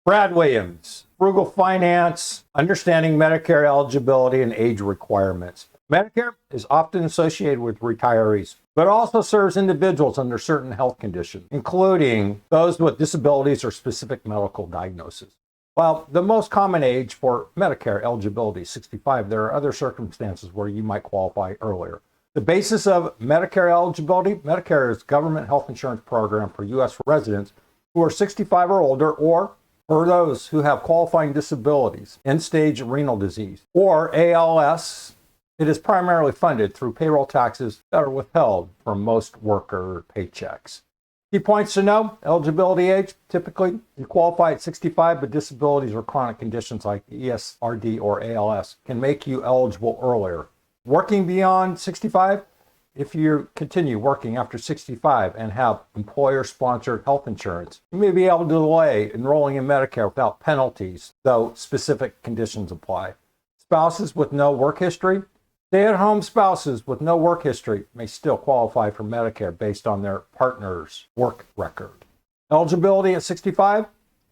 Brad Williams, Frugal Finance, Understanding Medicare Eligibility and Age Requirements. Medicare is often associated with retirees, but also serves individuals under certain health conditions, including those with disabilities or specific medical diagnoses. While the most common age for Medicare eligibility is 65, there are other circumstances where you might qualify earlier. The basis of Medicare eligibility: Medicare is a government health insurance program for U.S. residents who are 65 or older, or for those who have qualifying disabilities, end-stage renal disease, or ALS. It is primarily funded through payroll taxes that are withheld from most worker paychecks. Key points to know: eligibility age: typically you qualify at 65, but disabilities or chronic conditions like ESRD or ALS can make you eligible earlier. Working beyond 65: if you continue working after 65 and have employer-sponsored health insurance, you may be able to delay enrolling in Medicare without penalties, though specific conditions apply. Spouses with no work history: stay-at-home spouses with no work history may still qualify for Medicare based on their partner's work record. Eligibility at 65: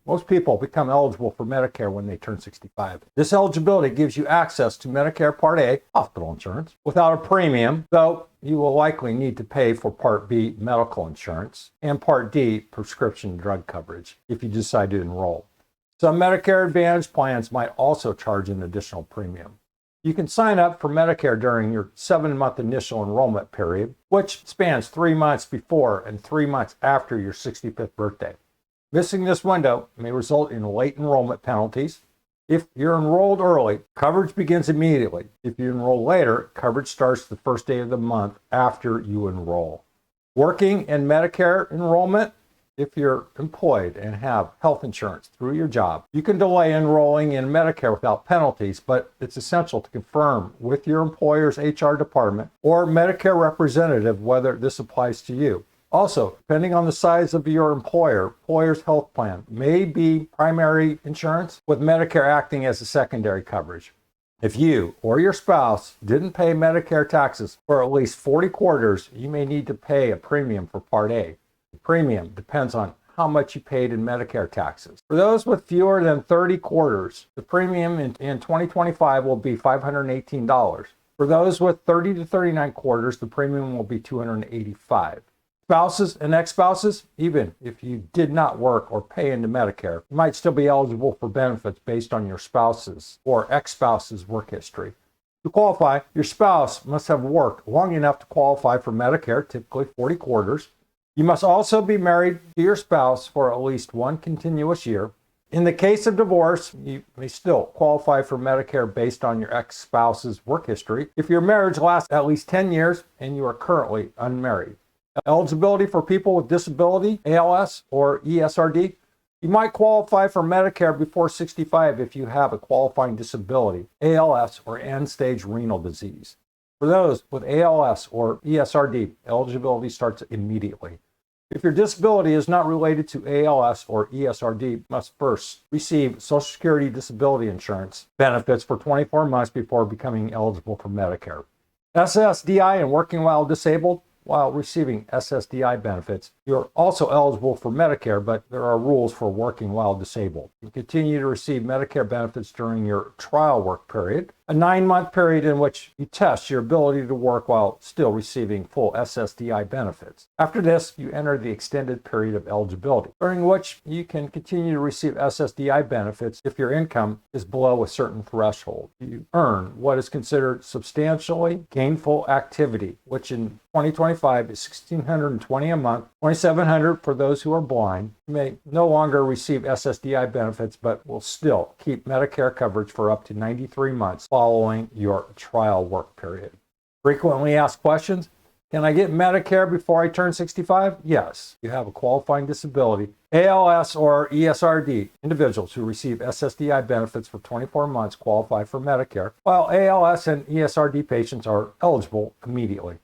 most people become eligible for Medicare when they turn 65. This eligibility gives you access to Medicare Part A, hospital insurance, without a premium, though you will likely need to pay for Part B, medical insurance, and Part D, prescription drug coverage, if you decide to enroll. Some Medicare Advantage plans might also charge an additional premium. You can sign up for Medicare during your 7-month initial enrollment period, which spans 3 months before and 3 months after your 65th birthday. Missing this window may result in late enrollment penalties. If you're enrolled early, coverage begins immediately. If you enroll later, coverage starts the first day of the month after you enroll. Working in Medicare enrollment: if you're employed and have health insurance through your job, you can delay enrolling in Medicare without penalties, but it's essential to confirm with your employer's HR department or Medicare representative whether this applies to you. Also, depending on the size of your employer's health plan may be primary insurance, with Medicare acting as a secondary coverage. If you or your spouse didn't pay Medicare taxes for at least 40 quarters, you may need to pay a premium for Part A. The premium depends on how much you paid in Medicare taxes. For those with fewer than 30 quarters, the premium in 2025 will be $518. For those with 30 to 39 quarters, the premium will be $285. Spouses and ex-spouses: even if you did not work or pay into Medicare, you might still be eligible for benefits based on your spouse's or ex-spouse's work history. To qualify, your spouse must have worked long enough to qualify for Medicare, typically 40 quarters. You must also be married to your spouse for at least 1 continuous year. In the case of divorce, you may still qualify for Medicare based on your ex-spouse's work history if your marriage lasts at least 10 years and you are currently unmarried. Eligibility for people with disability, ALS, or ESRD: you might qualify for Medicare before 65 if you have a qualifying disability, ALS, or end-stage renal disease. For those with ALS or ESRD, eligibility starts immediately. If your disability is not related to ALS or ESRD, you must first receive Social Security disability insurance benefits for 24 months before becoming eligible for Medicare. SSDI and working while disabled: while receiving SSDI benefits, you're also eligible for Medicare, but there are rules for working while disabled. You continue to receive Medicare benefits during your trial work period, a 9-month period in which you test your ability to work while still receiving full SSDI benefits. After this, you enter the extended period of eligibility, during which you can continue to receive SSDI benefits if your income is below a certain threshold. You earn what is considered substantially gainful activity, which in 2025 is $1,620 a month, $2,700 for those who are blind. You may no longer receive SSDI benefits, but will still keep Medicare coverage for up to 93 months following your trial work period. Frequently asked questions: can I get Medicare before I turn 65? Yes. You have a qualifying disability, ALS or ESRD. Individuals who receive SSDI benefits for 24 months qualify for Medicare, while ALS and ESRD patients are eligible immediately.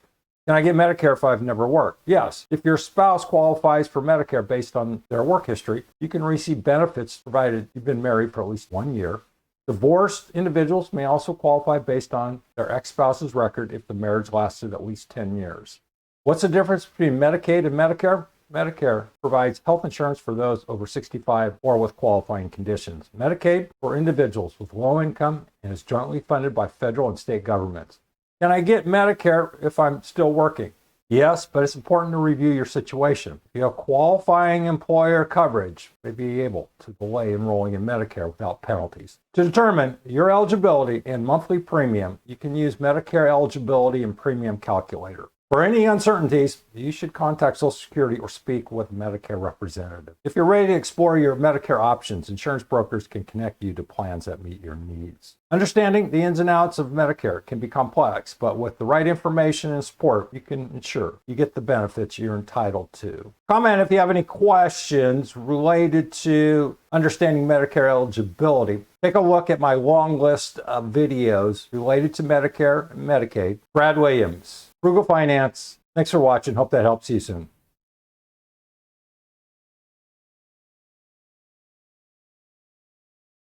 Can I get Medicare if I've never worked? Yes. If your spouse qualifies for Medicare based on their work history, you can receive benefits provided you've been married for at least 1 year. Divorced individuals may also qualify based on their ex-spouse's record if the marriage lasted at least 10 years. What's the difference between Medicaid and Medicare? Medicare provides health insurance for those over 65 or with qualifying conditions. Medicaid for individuals with low income and is jointly funded by federal and state governments. Can I get Medicare if I'm still working? Yes, but it's important to review your situation. If you have qualifying employer coverage, you may be able to delay enrolling in Medicare without penalties. To determine your eligibility and monthly premium, you can use Medicare Eligibility and Premium Calculator. For any uncertainties, you should contact Social Security or speak with a Medicare representative. If you're ready to explore your Medicare options, insurance brokers can connect you to plans that meet your needs. Understanding the ins and outs of Medicare can be complex, but with the right information and support, you can ensure you get the benefits you're entitled to. Comment if you have any questions related to understanding Medicare eligibility. Take a look at my long list of videos related to Medicare and Medicaid. Brad Williams, Frugal Finance. Thanks for watching. Hope that helps you soon.